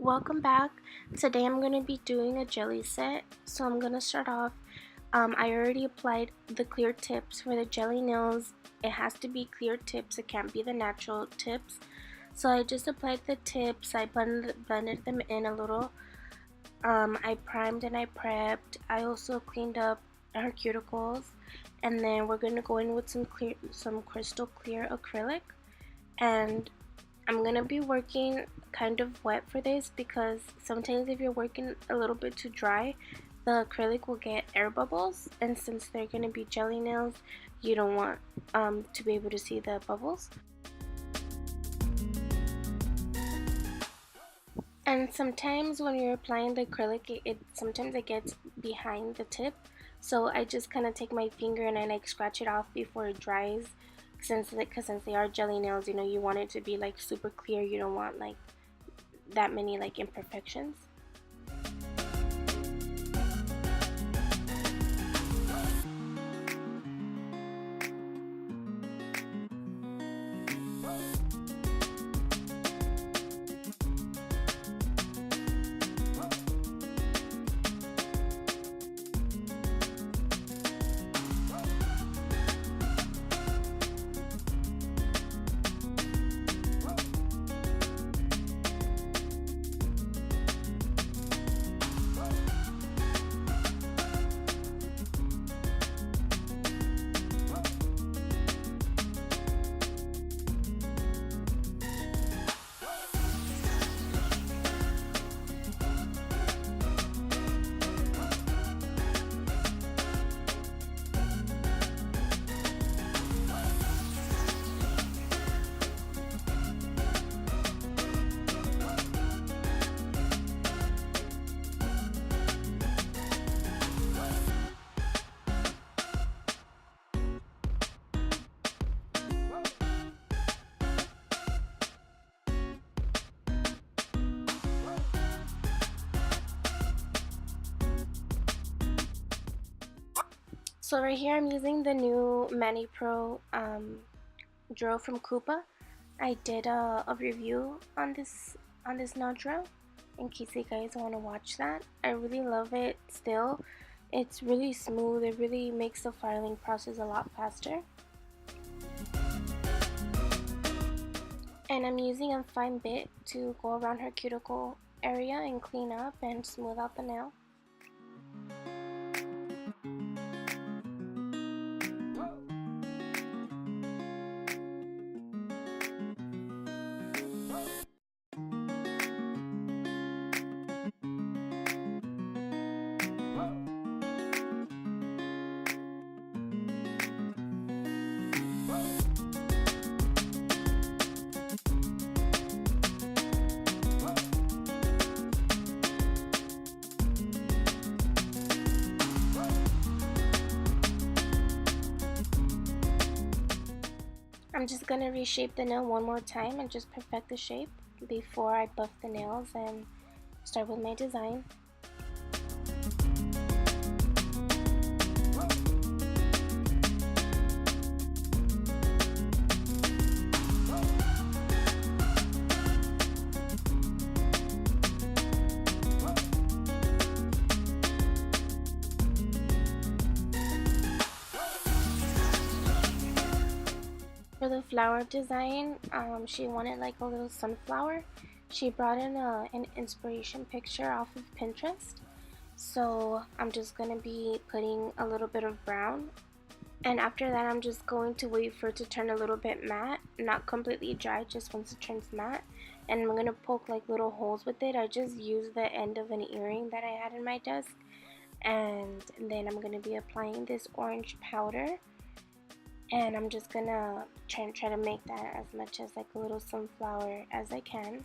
Welcome back. Today I'm going to be doing a jelly set. So I'm going to start off. I already applied the clear tips for the jelly nails. It has to be clear tips. It can't be the natural tips. So I just applied the tips. I blended them in a little. I primed and I prepped. I also cleaned up her cuticles. And then we're going to go in with some crystal clear acrylic. And I'm going to be working kind of wet for this because sometimes if you're working a little bit too dry, the acrylic will get air bubbles, and since they're going to be jelly nails, you don't want to be able to see the bubbles. And sometimes when you're applying the acrylic, sometimes it gets behind the tip, so I just kind of take my finger and I like scratch it off before it dries. Since they are jelly nails, you know, you want it to be like super clear. You don't want like that many like imperfections. So right here I'm using the new Mani Pro drill from Koopa. I did a review on this nail drill in case you guys want to watch that. I really love it still. It's really smooth. It really makes the filing process a lot faster. And I'm using a fine bit to go around her cuticle area and clean up and smooth out the nail. I'm just gonna reshape the nail one more time and just perfect the shape before I buff the nails and start with my design. For the flower design, she wanted like a little sunflower. She brought in an inspiration picture off of Pinterest. So I'm just going to be putting a little bit of brown. And after that, I'm just going to wait for it to turn a little bit matte. Not completely dry, just once it turns matte. And I'm going to poke like little holes with it. I just used the end of an earring that I had in my desk. And then I'm going to be applying this orange powder. And I'm just gonna try to make that as much as like a little sunflower as I can.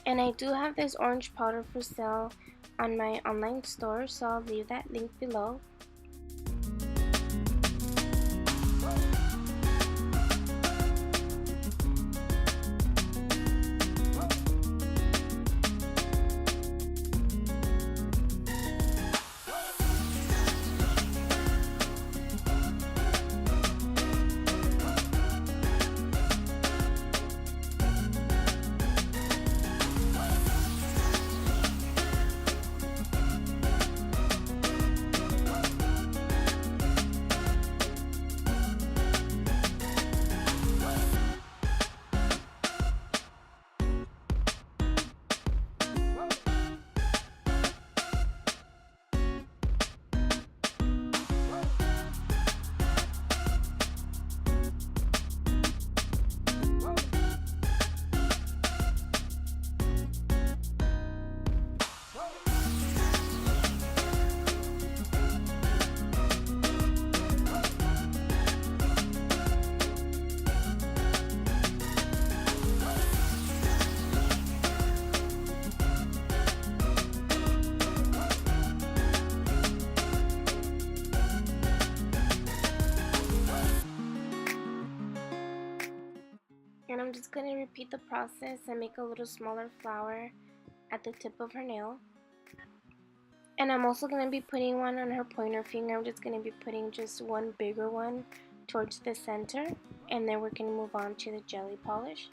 And I do have this orange powder for sale on my online store, so I'll leave that link below. And I'm just going to repeat the process and make a little smaller flower at the tip of her nail. And I'm also going to be putting one on her pointer finger. I'm just going to be putting just one bigger one towards the center, and then we're going to move on to the jelly polish.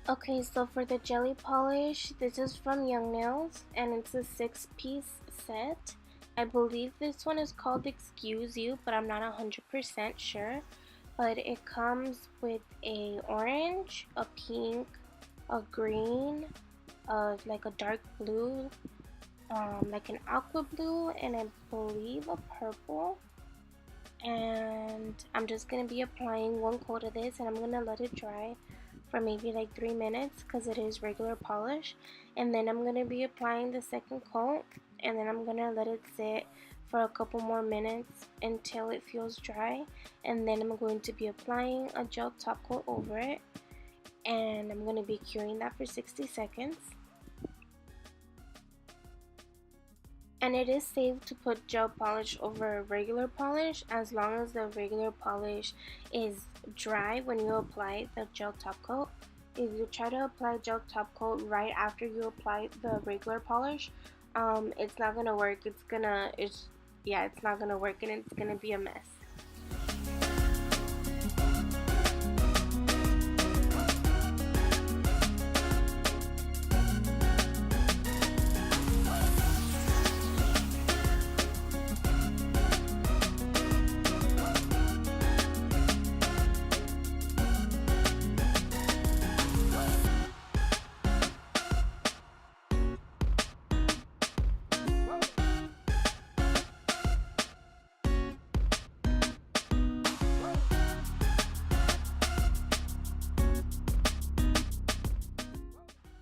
Okay, so for the jelly polish, this is from Young Nails, and it's a 6-piece set. I believe this one is called Excuse You, but I'm not 100% sure. But it comes with a orange, a pink, a green, like a dark blue, like an aqua blue, and I believe a purple. And I'm just going to be applying one coat of this, and I'm going to let it dry for maybe like 3 minutes because it is regular polish. And then I'm going to be applying the second coat, and then I'm going to let it sit for a couple more minutes until it feels dry. And then I'm going to be applying a gel top coat over it, and I'm going to be curing that for 60 seconds. And it is safe to put gel polish over regular polish as long as the regular polish is dry when you apply the gel top coat. if you try to apply gel top coat right after you apply the regular polish, it's not gonna work. It's not gonna work, and it's gonna be a mess.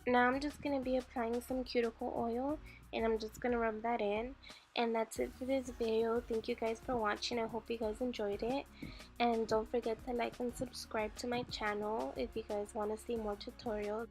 Now I'm just going to be applying some cuticle oil, and I'm just going to rub that in. And that's it for this video. Thank you guys for watching. I hope you guys enjoyed it. And don't forget to like and subscribe to my channel if you guys want to see more tutorials.